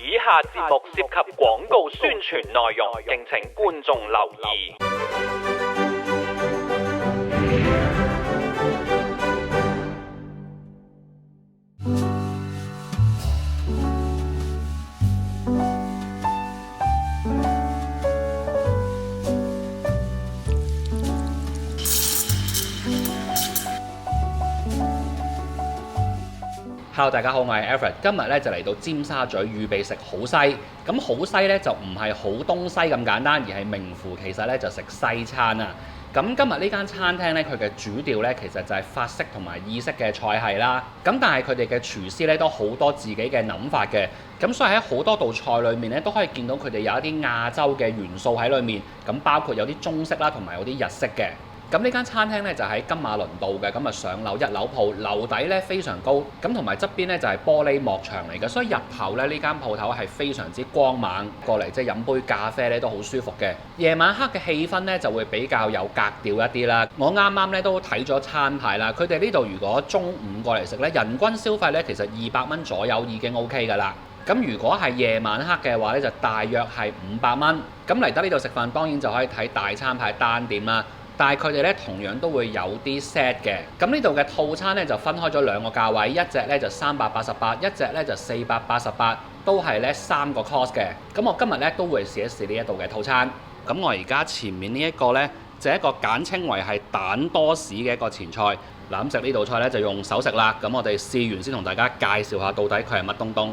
以下節目涉及廣告宣傳內容，敬請觀眾留意。Hello， 大家好，我係 Alfred， 今日咧就嚟到尖沙咀預備食好西。咁好西咧就唔係好東西咁簡單，而係名副其實咧就食西餐啊。咁今日呢間餐廳咧，佢嘅主調咧其實就係法式同埋意式嘅菜系啦。咁但係佢哋嘅廚師咧都好多自己嘅諗法嘅。咁所以喺好多道菜裏面咧都可以見到佢哋有一啲亞洲嘅元素喺裏面。咁包括有啲中式啦，同埋有啲日式嘅。咁呢間餐廳咧就喺金馬倫道嘅，咁啊上樓1樓鋪，樓底咧非常高，咁同埋側邊咧就係玻璃幕牆嚟嘅，所以入口咧呢間鋪頭係非常之光猛，過嚟即係飲杯咖啡咧都好舒服嘅。夜晚黑嘅氣氛咧就會比較有格調一啲啦。我啱啱咧都睇咗餐牌啦，佢哋呢度如果中午過嚟食咧，人均消費咧其實200蚊左右已經 OK 㗎啦。咁如果係夜晚黑嘅話咧，就大約係500蚊。咁嚟得呢度食飯，當然就可以睇大餐牌單點啦。但係佢哋咧同樣都會有啲 set 嘅，咁呢度嘅套餐咧就分開咗2個價位，一隻咧就388，一隻咧就488，都係咧3個 cost 嘅。咁我今日咧都會試一試呢一度嘅套餐。咁我而家前面呢一個咧就係一個簡稱為係蛋多士嘅一個前菜。嗱，咁食呢道菜咧就用手食啦。咁我哋試完先同大家介紹下到底佢係乜東東。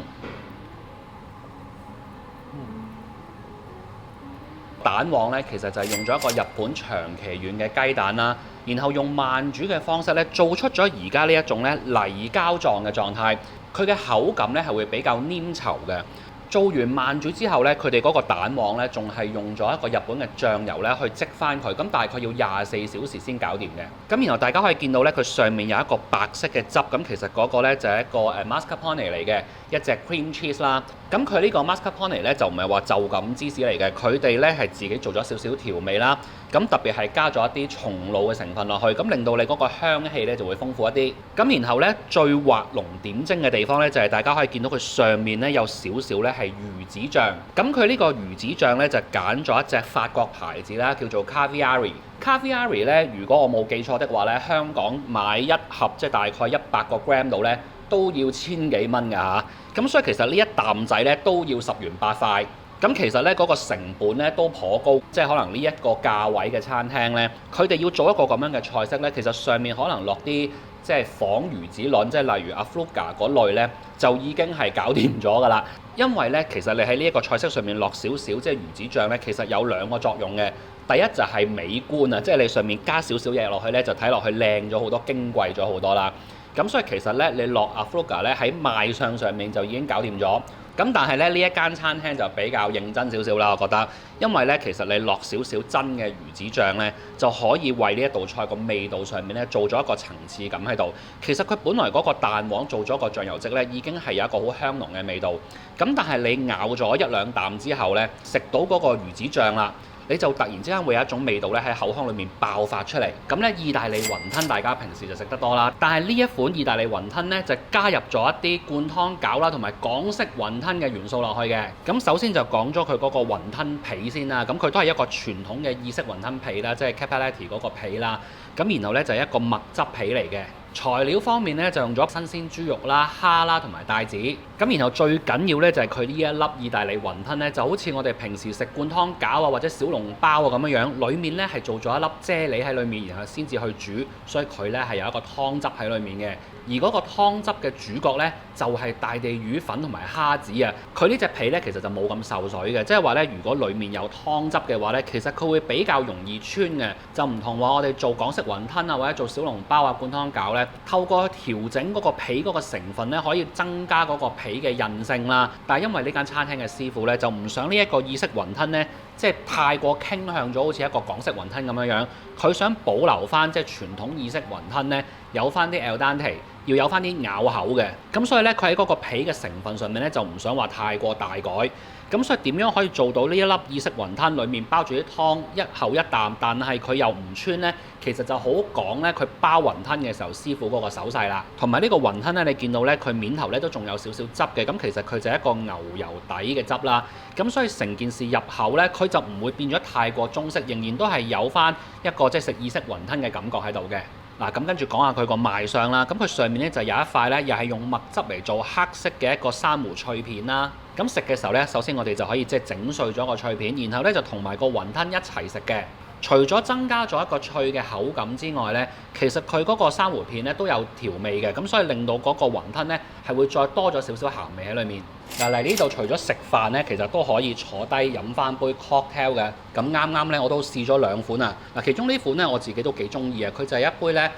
蛋黃咧其實就係用咗一個日本長崎縣嘅雞蛋啦，然後用慢煮嘅方式咧做出咗而家呢一種咧泥膠狀嘅狀態，佢嘅口感咧係會比較黏稠嘅。做完慢煮之後咧，佢哋嗰個蛋黃咧仲係用咗一個日本嘅醬油咧去漬翻佢，咁大概要24小時先搞掂嘅。咁然後大家可以見到咧，佢上面有一個白色嘅汁，咁其實嗰個咧就係一個mascarpone 嚟嘅一隻 cream cheese 啦。咁佢呢個 mascarpone 咧就唔係話就咁芝士嚟嘅，佢哋咧係自己做咗少少調味啦。咁特別係加咗一啲松露嘅成分落去，咁令到你嗰個香氣咧就會豐富一啲。咁然後咧最畫龍點睛嘅地方咧就係大家可以見到佢上面咧有少少咧係魚子醬。咁佢呢個魚子醬咧就揀咗一隻法國牌子啦，叫做 Caviari。Caviari 咧，如果我冇記錯的話咧，香港買一盒即係大概100個 gram 度咧都要1000幾蚊㗎嚇。咁所以其實呢一啖仔咧都要10元8塊。咁其實咧嗰個成本咧都頗高，即係可能呢一個價位嘅餐廳咧，佢哋要做一個咁樣嘅菜式咧，其實上面可能落啲即係仿魚子卵，即係例如 Afluga 嗰類咧，就已經係搞掂咗㗎啦。因為咧，其實你喺呢一個菜式上面落少少即係魚子醬咧，其實有2個作用嘅。第一就係美觀啊，即係你上面加少少嘢落去咧，就睇落去靚咗好多，矜貴咗好多啦。咁所以其實咧，你落 Afluga 咧喺賣相上面就已經搞掂咗。咁但係咧呢一間餐廳就比較認真少少啦，我覺得，因為咧其實你落少少真嘅魚子醬咧，就可以為呢一道菜個味道上面咧做咗一個層次感喺度。其實佢本來嗰個蛋黃做咗個醬油漬咧，已經係有一個好香濃嘅味道。咁但係你咬咗1-2啖之後咧，食到嗰個魚子醬啦，你就突然之間會有一種味道咧喺口腔裏面爆發出嚟。咁咧，意大利雲吞大家平時就食得多啦，但係呢一款意大利雲吞咧就加入咗一啲灌湯餃啦，同埋港式雲吞嘅元素落去嘅。咁首先就講咗佢嗰個雲吞皮先啦，咁佢都係一個傳統嘅意式雲吞皮啦，即係 Cappelletti 嗰個皮啦。咁然後咧就係一個麥汁皮嚟嘅。材料方面咧就用咗新鮮豬肉啦、蝦啦同埋帶子。咁然後最緊要咧就係佢呢一粒意大利雲吞咧，就好似我哋平時食灌湯餃啊或者小籠包啊咁樣樣，裡面咧係做咗一粒啫喱喺裡面，然後先至去煮，所以佢咧係有一個湯汁喺裡面嘅。而嗰個湯汁嘅主角咧就係大地魚粉同埋蝦子啊。佢呢隻皮咧其實就冇咁受水嘅，即係話咧如果裡面有湯汁嘅話咧，其實佢會比較容易穿嘅，就唔同話我哋做港式雲吞啊或者做小籠包啊灌湯餃咧，透過調整嗰個皮嗰個成分咧，可以增加嗰個皮嘅韌性啦。但係因為呢間餐廳嘅師傅咧就唔想呢一個意式雲吞咧，即係太過傾向咗好似一個港式雲吞咁樣樣，佢想保留翻即係傳統意式雲吞咧，有翻啲 al dente，要有翻啲咬口嘅。咁所以咧，佢喺嗰個皮嘅成分上面咧，就唔想話太過大改。咁所以點樣可以做到呢一粒意式雲吞裡面包住啲湯一口一啖，但係佢又唔穿呢？其實就好講咧，佢包雲吞嘅時候師傅嗰個手勢啦。同埋呢個雲吞咧，你見到咧佢面頭咧都仲有少少汁嘅，咁其實佢就係一個牛油底嘅汁啦。咁所以成件事入口咧，佢就唔會變咗太過中式，仍然都係有翻一個即係食意式雲吞嘅感覺喺度嘅。嗱，咁跟住講下佢個賣相啦。咁佢上面咧就有一塊咧，又係用墨汁嚟做黑色嘅一個珊瑚脆片啦。咁食嘅時候咧，首先我哋就可以即係整碎咗個脆片，然後咧就同埋個雲吞一齊食嘅。除咗增加咗一個脆嘅口感之外咧，其實佢嗰個珊瑚片咧都有調味嘅，咁所以令到嗰個雲吞咧係會再多咗少少鹹味喺裏面。嗱，嚟呢度除咗食飯咧，其實都可以坐低飲翻杯 cocktail 嘅。咁啱啱咧我都試咗兩款啊。嗱，其中呢款咧我自己都幾中意啊，佢就係一杯咧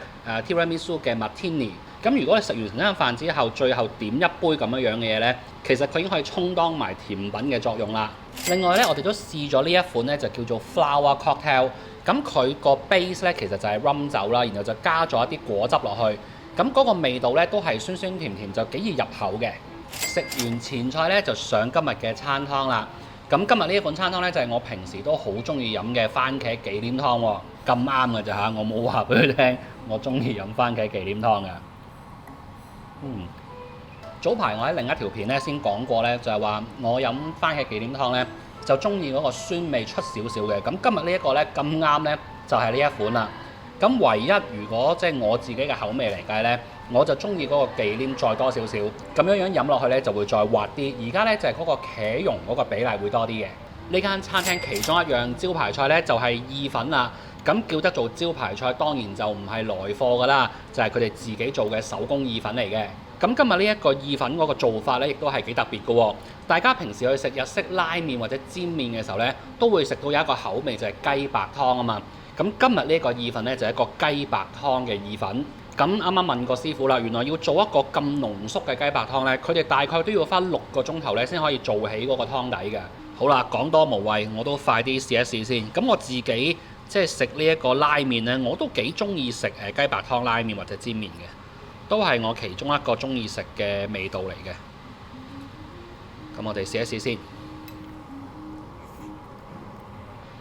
tiramisu 嘅 martini。咁如果你食完成餐飯之後，最後點一杯咁樣嘅嘢咧，其實佢已經可以充當埋甜品嘅作用啦。另外咧，我哋都試咗呢一款咧，就叫做 flower cocktail。咁佢個 base 咧其實就係 rum 酒啦，然後就加咗一啲果汁落去。咁嗰個味道咧都係酸酸甜甜，就幾易入口嘅。食完前菜咧，就上今日嘅餐湯啦。咁今日呢一款餐湯咧，就係我平時都好中意飲嘅番茄忌廉湯喎。咁啱嘅咋嚇，我冇話俾佢聽，我中意飲番茄忌廉湯嘅。早排我喺另一條片咧先講過咧，就係話我飲番茄忌廉湯咧就中意嗰個酸味出少少嘅。咁今日呢一個咧咁啱咧就係呢一款啦。咁唯一如果即係我自己嘅口味嚟計咧，我就中意嗰個忌廉再多少少，咁樣飲落去咧就會再滑啲。而家咧就係嗰個茄蓉嗰個比例會多啲嘅。呢間餐廳其中一樣招牌菜咧就係意粉啦。咁叫得做招牌菜，當然就唔係來貨㗎啦，就係佢哋自己做嘅手工意粉嚟嘅。咁今日呢一個意粉嗰個做法咧，亦都係幾特別嘅喎。大家平時去食日式拉麵或者煎麵嘅時候咧，都會食到有一個口味就係雞白湯啊嘛。咁今日呢一個意粉咧就係一個雞白湯嘅意粉。咁啱啱問過師傅啦，原來要做一個咁濃縮嘅雞白湯咧，佢哋大概都要花6個鐘頭咧先可以做起嗰個湯底嘅。好啦，講多無謂，我都快啲試一試先。咁我自己即係食呢一個拉麵咧，我都幾中意食雞白湯拉麵或者煎麵嘅，都係我其中一個中意食嘅味道嚟嘅。咁我哋試一試先。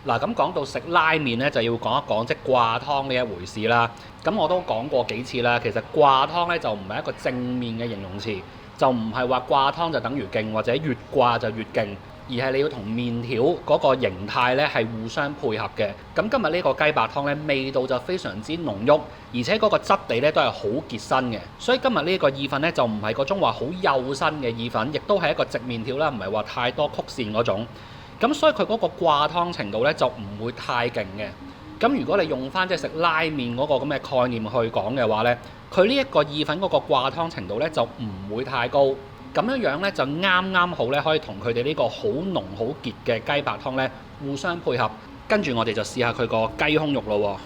嗱，咁講到食拉麵咧，就要講一講即係掛湯呢一回事啦。咁我都講過幾次啦，其實掛湯咧就唔係一個正面嘅形容詞，就唔係話掛湯就等於勁，或者越掛就越勁。而係你要同麵條嗰個形態咧係互相配合嘅。咁今日呢個雞白湯咧味道就非常之濃郁，而且嗰個質地咧都係好結身嘅。所以今日呢個意粉咧就唔係嗰種話好幼身嘅意粉，亦都係一個直麵條啦，唔係話太多曲線嗰種。咁所以佢嗰個掛湯程度咧就唔會太勁嘅。咁如果你用翻即係食拉麵嗰個咁嘅概念去講嘅話咧，佢呢一個意粉嗰個掛湯程度咧就唔會太高。咁樣咧就啱啱好咧，可以同佢哋呢個好濃好結嘅雞白湯咧互相配合。跟住我哋就試下佢個雞胸肉咯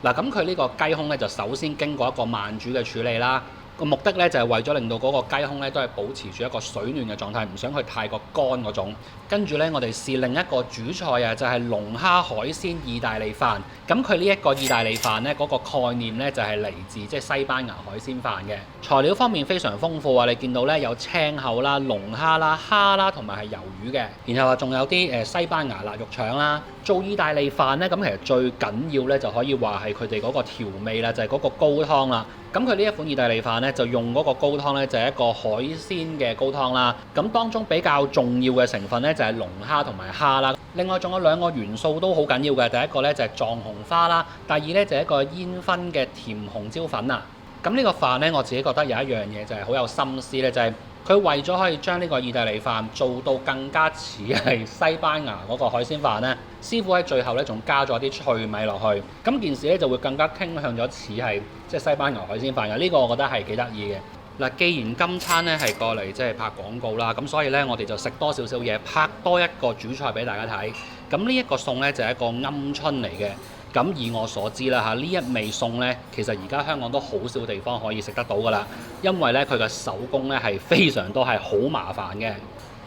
喎。嗱，咁佢呢個雞胸咧就首先經過一個慢煮嘅處理啦。個目的咧就係為咗令到嗰個雞胸咧都係保持住一個水嫩嘅狀態，唔想佢太過乾嗰種。跟住咧，我哋試另一個主菜啊，就係龍蝦海鮮意大利飯。咁佢呢一個意大利飯咧，嗰個概念咧就係嚟自即係西班牙海鮮飯嘅。材料方面非常豐富啊！你見到咧有青口啦、龍蝦啦、蝦啦，同埋係魷魚嘅。然後啊，仲有啲西班牙辣肉腸啦。做意大利飯咧，咁其實最緊要咧就可以話係佢哋嗰個調味啦，就係嗰個高湯啦。咁佢呢一款意大利飯咧，就用嗰個高湯咧，就係一個海鮮嘅高湯啦。咁當中比較重要嘅成分咧，就係龍蝦同埋蝦啦。另外仲有2個元素都好緊要嘅，第一個咧就係藏紅花啦，第二咧就係一個煙燻嘅甜紅椒粉啊。咁呢個飯咧，我自己覺得有一樣嘢就係好有心思咧，就係佢為咗可以將呢個意大利飯做到更加似係西班牙嗰個海鮮飯咧，師傅喺最後咧仲加咗啲脆米落去，咁件事咧就會更加傾向咗似係即係西班牙海鮮飯嘅。呢個我覺得係幾得意嘅。嗱，既然今餐咧係過嚟即係拍廣告啦，咁所以咧我哋就食多少少嘢，拍多一個主菜俾大家睇。咁呢一個餸咧就係一個鵪鶉嚟嘅。咁以我所知啦嚇，呢一味餸咧，其實而家香港都好少地方可以食得到噶啦，因為咧佢嘅手工咧係非常多，係好麻煩嘅。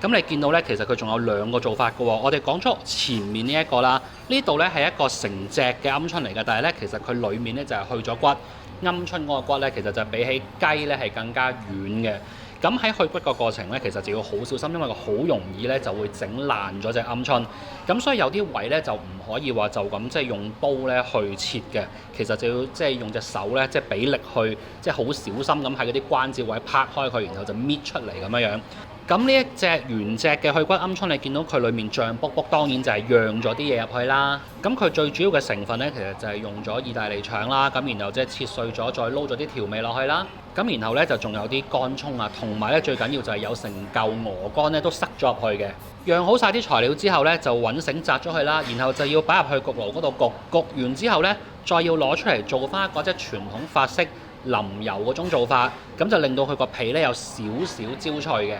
咁你見到呢，其實佢仲有兩個做法嘅喎。我哋講咗前面呢一個啦，呢度呢係一個成隻嘅鵪鶉嚟嘅，但係呢，其實佢裡面呢就係去咗骨。鵪鶉嗰個骨呢，其實就比起雞呢係更加軟嘅。咁喺去骨個過程呢，其實就要好小心，因為佢好容易呢就會整爛咗隻鵪鶉。咁所以有啲位呢，就唔可以話就咁即係用刀呢去切嘅，其實就要即係用隻手呢，即係俾力去，即係好小心咁喺嗰啲關節位拍開佢，然後就搣出嚟咁樣樣。咁呢一隻原隻嘅去骨鵪鶉，你見到佢裡面脹卜卜，當然就係釀咗啲嘢入去啦。咁佢最主要嘅成分呢，其實就係用咗意大利腸啦，咁然後即係切碎咗，再撈咗啲調味落去啦。咁然後呢，就仲有啲乾葱啊，同埋呢最緊要就係有成嚿鵝肝呢都塞咗入去嘅。釀好晒啲材料之後呢，就揾繩紮咗佢啦，然後就要擺入去焗爐嗰度焗。焗完之後呢，再要攞出嚟做翻嗰隻傳統法式淋油嗰種做法，咁就令到佢個皮呢有少少焦脆嘅。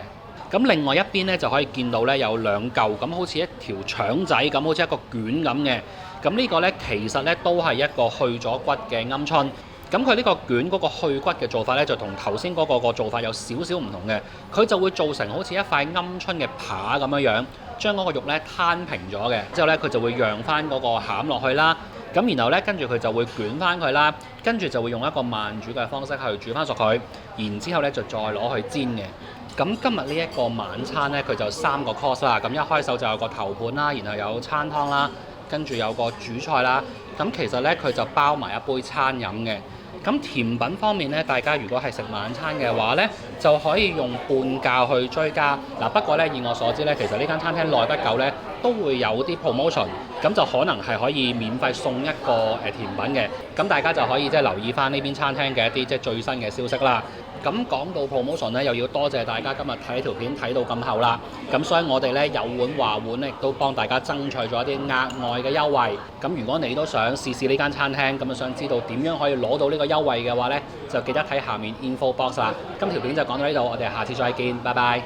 咁另外一邊呢，就可以見到呢有兩嚿咁好似一條腸仔咁，好似一個卷咁嘅。咁呢個呢，其實呢都係一個去咗骨嘅鵪鶉。咁佢呢個卷嗰個去骨嘅做法呢，就同頭先嗰個做法有少少唔同嘅。佢就會做成好似一塊鵪鶉嘅扒咁樣樣，將嗰個肉呢攤平咗嘅。之後呢，佢就會釀翻嗰個餡落去啦。咁然後呢，跟住佢就會捲翻佢啦，跟住就會用一個慢煮嘅方式去煮翻熟佢，然之後呢，就再攞去煎嘅。咁今日呢一個晚餐呢，佢就3個 course 啦。咁一開手就有個頭盤啦，然後有餐湯啦，跟住有個主菜啦。咁其實呢，佢就包埋一杯餐飲嘅。咁甜品方面呢，大家如果係食晚餐嘅話呢，就可以用半價去追加。嗱，不過呢，以我所知呢，其實呢間餐廳耐不久呢，都會有啲 promotion，咁就可能係可以免費送一個甜品嘅。咁大家就可以即係留意翻呢邊餐廳嘅一啲即係最新嘅消息啦。咁講到 promotion 呢，又要多謝大家今日睇條片睇到咁後啦。咁所以我哋呢，有碗話碗呢，亦都幫大家爭取咗一啲額外嘅優惠。咁如果你都想試試呢間餐廳，咁想知道點樣可以攞到呢個優惠嘅話呢，就記得睇下面 info box 啦。今條片就講到呢度，我哋下次再見，拜拜。